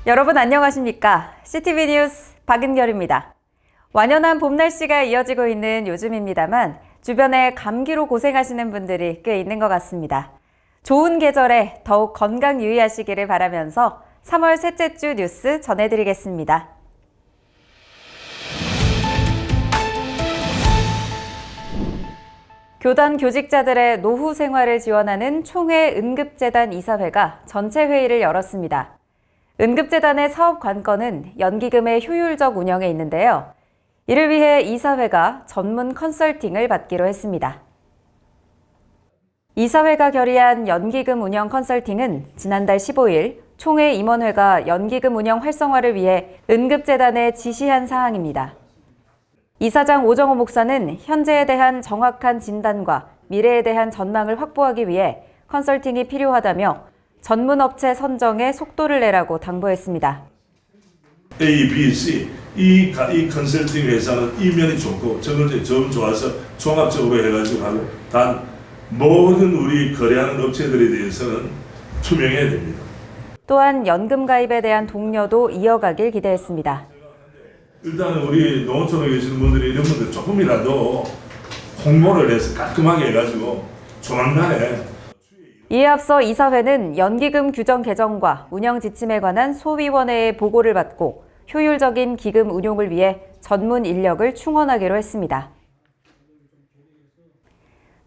여러분 안녕하십니까? CTV 뉴스 박은결입니다. 완연한 봄 날씨가 이어지고 있는 요즘입니다만 주변에 감기로 고생하시는 분들이 꽤 있는 것 같습니다. 좋은 계절에 더욱 건강 유의하시기를 바라면서 3월 셋째 주 뉴스 전해드리겠습니다. 교단 교직자들의 노후 생활을 지원하는 총회 응급재단 이사회가 전체 회의를 열었습니다. 응급재단의 사업 관건은 연기금의 효율적 운영에 있는데요. 이를 위해 이사회가 전문 컨설팅을 받기로 했습니다. 이사회가 결의한 연기금 운영 컨설팅은 지난달 15일 총회 임원회가 연기금 운영 활성화를 위해 응급재단에 지시한 사항입니다. 이사장 오정호 목사는 현재에 대한 정확한 진단과 미래에 대한 전망을 확보하기 위해 컨설팅이 필요하다며 전문 업체 선정에 속도를 내라고 당부했습니다. A, B, C 이 컨설팅 회사는 이면이 좋고 저건 좀 좋아서 종합적으로 해가지고 하고 단 모든 우리 거래하는 업체들에 대해서는 투명해야 됩니다. 또한 연금 가입에 대한 독려도 이어가길 기대했습니다. 일단은 우리 농어촌에 계시는 분들이 이런 분들 조금이라도 홍보를 해서 깔끔하게 해가지고 조만간에 이에 앞서 이사회는 연기금 규정 개정과 운영 지침에 관한 소위원회의 보고를 받고 효율적인 기금 운용을 위해 전문 인력을 충원하기로 했습니다.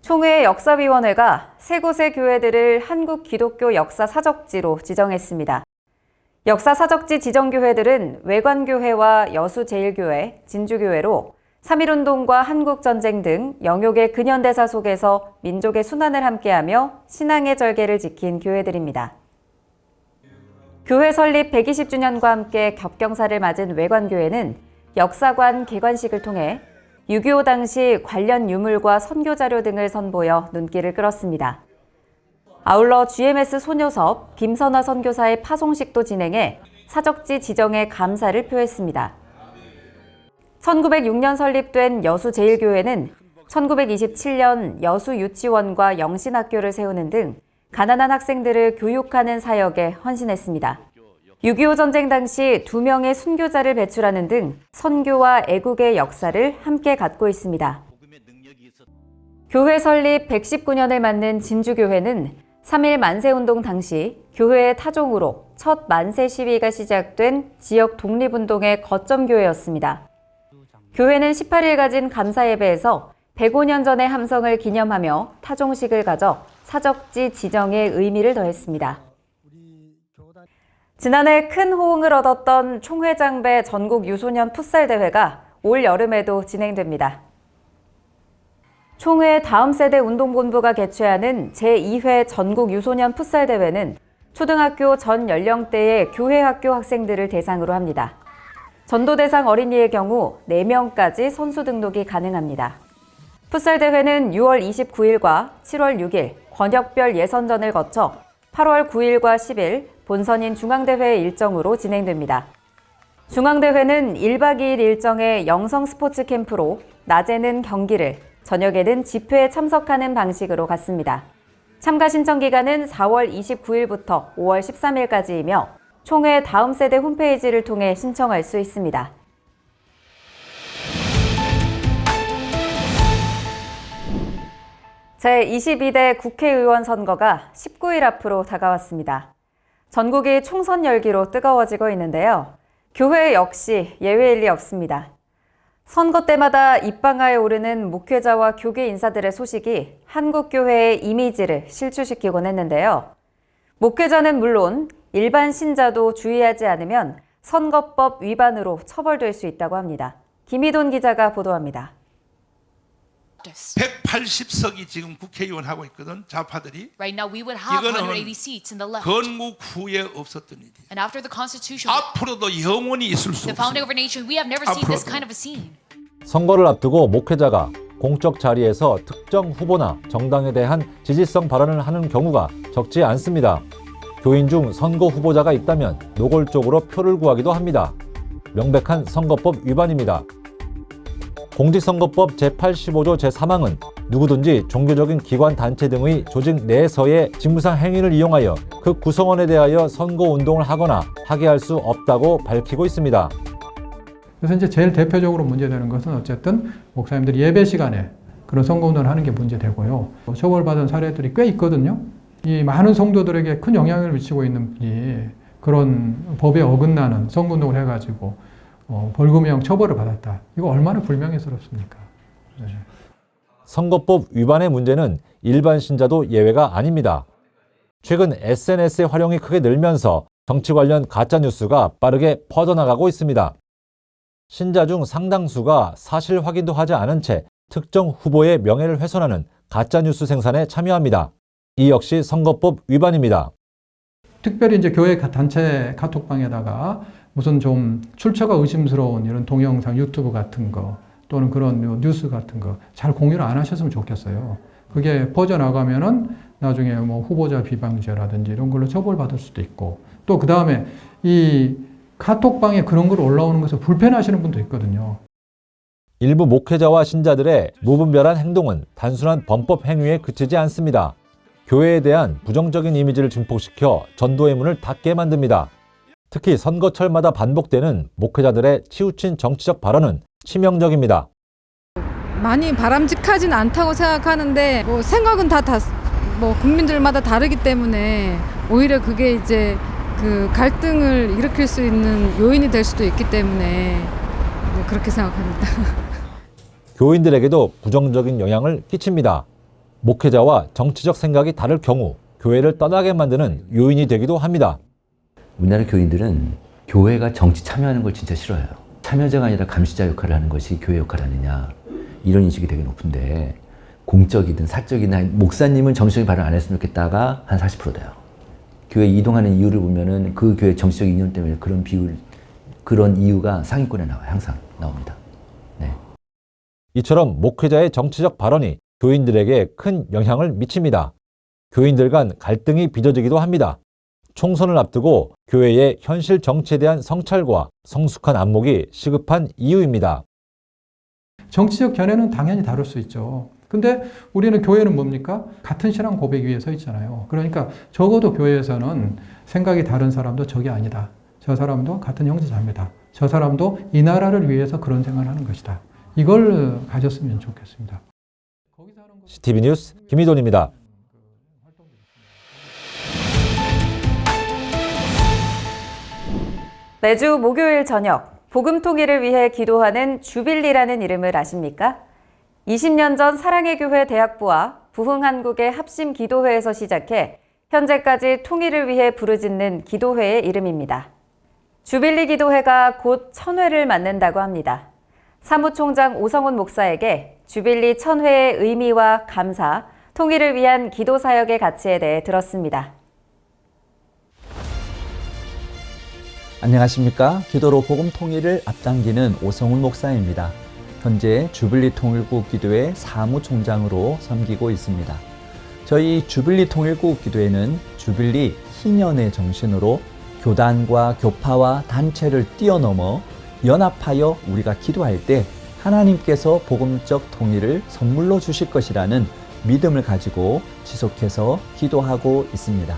총회 역사위원회가 세 곳의 교회들을 한국 기독교 역사 사적지로 지정했습니다. 역사 사적지 지정 교회들은 외관교회와 여수제일교회, 진주교회로 3.1운동과 한국전쟁 등 영욕의 근현대사 속에서 민족의 순환을 함께하며 신앙의 절개를 지킨 교회들입니다. 교회 설립 120주년과 함께 겹경사를 맞은 외관교회는 역사관 개관식을 통해 6.25 당시 관련 유물과 선교자료 등을 선보여 눈길을 끌었습니다. 아울러 GMS 소녀섭, 김선화 선교사의 파송식도 진행해 사적지 지정에 감사를 표했습니다. 1906년 설립된 여수제일교회는 1927년 여수유치원과 영신학교를 세우는 등 가난한 학생들을 교육하는 사역에 헌신했습니다. 6.25 전쟁 당시 2명의 순교자를 배출하는 등 선교와 애국의 역사를 함께 갖고 있습니다. 교회 설립 119년을 맞는 진주교회는 3.1 만세운동 당시 교회의 타종으로 첫 만세 시위가 시작된 지역 독립운동의 거점교회였습니다. 교회는 18일 가진 감사예배에서 105년 전의 함성을 기념하며 타종식을 가져 사적지 지정에 의미를 더했습니다. 지난해 큰 호응을 얻었던 총회장배 전국 유소년 풋살대회가 올 여름에도 진행됩니다. 총회 다음 세대 운동본부가 개최하는 제2회 전국 유소년 풋살대회는 초등학교 전 연령대의 교회학교 학생들을 대상으로 합니다. 전도 대상 어린이의 경우 4명까지 선수 등록이 가능합니다. 풋살대회는 6월 29일과 7월 6일 권역별 예선전을 거쳐 8월 9일과 10일 본선인 중앙대회 일정으로 진행됩니다. 중앙대회는 1박 2일 일정의 영성 스포츠 캠프로 낮에는 경기를, 저녁에는 집회에 참석하는 방식으로 갖습니다. 참가 신청 기간은 4월 29일부터 5월 13일까지이며 총회 다음 세대 홈페이지를 통해 신청할 수 있습니다. 제22대 국회의원 선거가 19일 앞으로 다가왔습니다. 전국이 총선 열기로 뜨거워지고 있는데요. 교회 역시 예외일 리 없습니다. 선거 때마다 입방아에 오르는 목회자와 교계 인사들의 소식이 한국교회의 이미지를 실추시키곤 했는데요. 목회자는 물론 일반 신자도 주의하지 않으면 선거법 위반으로 처벌될 수 있다고 합니다. 김희돈 기자가 보도합니다. 180석이 지금 국회의원 하고 있거든, 좌파들이. Right now we would have 이거는 180 seats in the left. 건국 후에 없었던 일이에요. And after the Constitution, 앞으로도 영원히 있을 수 the founding 없어요. of our nation, we have never seen this kind of a scene. 선거를 앞두고 목회자가 공적 자리에서 특정 후보나 정당에 대한 지지성 발언을 하는 경우가 적지 않습니다. 교인 중 선거 후보자가 있다면 노골적으로 표를 구하기도 합니다. 명백한 선거법 위반입니다. 공직선거법 제85조 제3항은 누구든지 종교적인 기관 단체 등의 조직 내에서의 직무상 행위를 이용하여 그 구성원에 대하여 선거 운동을 하거나 하게 할 수 없다고 밝히고 있습니다. 그래서 이제 제일 대표적으로 문제되는 것은 어쨌든 목사님들이 예배 시간에 그런 선거운동을 하는 게 문제되고요. 처벌받은 사례들이 꽤 있거든요. 이 많은 성도들에게 큰 영향을 미치고 있는 분이 그런 법에 어긋나는 선거운동을 해가지고 벌금형 처벌을 받았다. 이거 얼마나 불명예스럽습니까? 네. 선거법 위반의 문제는 일반 신자도 예외가 아닙니다. 최근 SNS의 활용이 크게 늘면서 정치 관련 가짜뉴스가 빠르게 퍼져나가고 있습니다. 신자 중 상당수가 사실 확인도 하지 않은 채 특정 후보의 명예를 훼손하는 가짜뉴스 생산에 참여합니다. 이 역시 선거법 위반입니다. 특별히 이제 교회 단체 카톡방에다가 무슨 좀 출처가 의심스러운 이런 동영상, 유튜브 같은 거 또는 그런 뉴스 같은 거 잘 공유를 안 하셨으면 좋겠어요. 그게 퍼져나가면은 나중에 뭐 후보자 비방죄라든지 이런 걸로 처벌받을 수도 있고 또 그 다음에 이 카톡방에 그런 걸 올라오는 것을 불편하시는 분도 있거든요. 일부 목회자와 신자들의 무분별한 행동은 단순한 범법 행위에 그치지 않습니다. 교회에 대한 부정적인 이미지를 증폭시켜 전도의 문을 닫게 만듭니다. 특히 선거철마다 반복되는 목회자들의 치우친 정치적 발언은 치명적입니다. 많이 바람직하진 않다고 생각하는데 뭐 생각은 뭐 국민들마다 다르기 때문에 오히려 그게 이제 그 갈등을 일으킬 수 있는 요인이 될 수도 있기 때문에 뭐 그렇게 생각합니다. 교인들에게도 부정적인 영향을 끼칩니다. 목회자와 정치적 생각이 다를 경우 교회를 떠나게 만드는 요인이 되기도 합니다. 우리나라 교인들은 교회가 정치 참여하는 걸 진짜 싫어해요. 참여자가 아니라 감시자 역할을 하는 것이 교회 역할 아니냐 이런 인식이 되게 높은데 공적이든 사적이든 목사님은 정치적인 발언 안 했으면 좋겠다가 한 40% 돼요. 교회 이동하는 이유를 보면은 그 교회 정치적 이념 때문에 그런 이유가 상위권에 나와요. 항상 나옵니다. 네. 이처럼 목회자의 정치적 발언이 교인들에게 큰 영향을 미칩니다. 교인들 간 갈등이 빚어지기도 합니다. 총선을 앞두고 교회의 현실 정치에 대한 성찰과 성숙한 안목이 시급한 이유입니다. 정치적 견해는 당연히 다를 수 있죠. 근데 우리는 교회는 뭡니까? 같은 신앙 고백 위에 서 있잖아요. 그러니까 적어도 교회에서는 생각이 다른 사람도 적이 아니다. 저 사람도 같은 형제자매다. 저 사람도 이 나라를 위해서 그런 생각을 하는 것이다. 이걸 가졌으면 좋겠습니다. CTV 뉴스 김희돈입니다. 매주 목요일 저녁 복음 통일을 위해 기도하는 주빌리라는 이름을 아십니까? 20년 전 사랑의 교회 대학부와 부흥한국의 합심 기도회에서 시작해 현재까지 통일을 위해 부르짖는 기도회의 이름입니다. 주빌리 기도회가 곧 1000회를 맞는다고 합니다. 사무총장 오성훈 목사에게 주빌리 1000회의 의미와 감사, 통일을 위한 기도 사역의 가치에 대해 들었습니다. 안녕하십니까? 기도로 복음 통일을 앞당기는 오성훈 목사입니다. 현재 주빌리 통일국 기도회 사무총장으로 섬기고 있습니다. 저희 주빌리 통일국 기도회는 주빌리 희년의 정신으로 교단과 교파와 단체를 뛰어넘어 연합하여 우리가 기도할 때 하나님께서 복음적 통일을 선물로 주실 것이라는 믿음을 가지고 지속해서 기도하고 있습니다.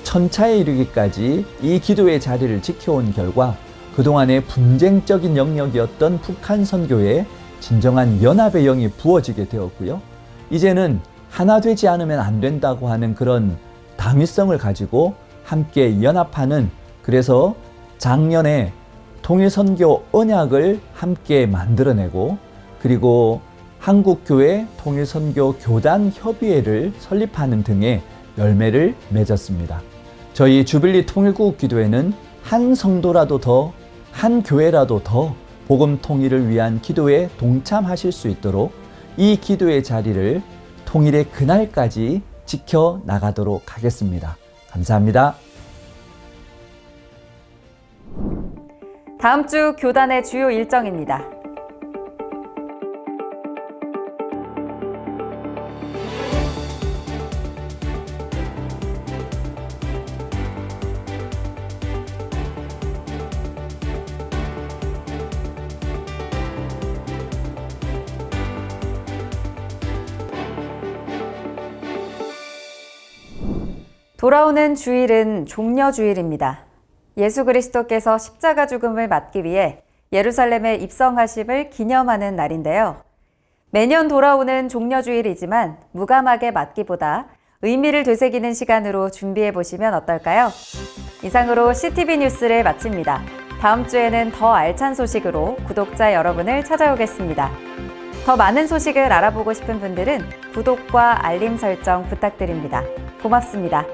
천차에 이르기까지 이 기도의 자리를 지켜온 결과 그동안의 분쟁적인 영역이었던 북한 선교에 진정한 연합의 영이 부어지게 되었고요. 이제는 하나 되지 않으면 안 된다고 하는 그런 당위성을 가지고 함께 연합하는, 그래서 작년에 통일선교 언약을 함께 만들어내고 그리고 한국교회 통일선교 교단 협의회를 설립하는 등의 열매를 맺었습니다. 저희 주빌리 통일국 기도회는 한 성도라도 더, 한 교회라도 더 복음 통일을 위한 기도에 동참하실 수 있도록 이 기도의 자리를 통일의 그날까지 지켜나가도록 하겠습니다. 감사합니다. 다음 주 교단의 주요 일정입니다. 돌아오는 주일은 종려주일입니다. 예수 그리스도께서 십자가 죽음을 맞기 위해 예루살렘에 입성하심을 기념하는 날인데요. 매년 돌아오는 종려주일이지만 무감하게 맞기보다 의미를 되새기는 시간으로 준비해 보시면 어떨까요? 이상으로 CTV 뉴스를 마칩니다. 다음 주에는 더 알찬 소식으로 구독자 여러분을 찾아오겠습니다. 더 많은 소식을 알아보고 싶은 분들은 구독과 알림 설정 부탁드립니다. 고맙습니다.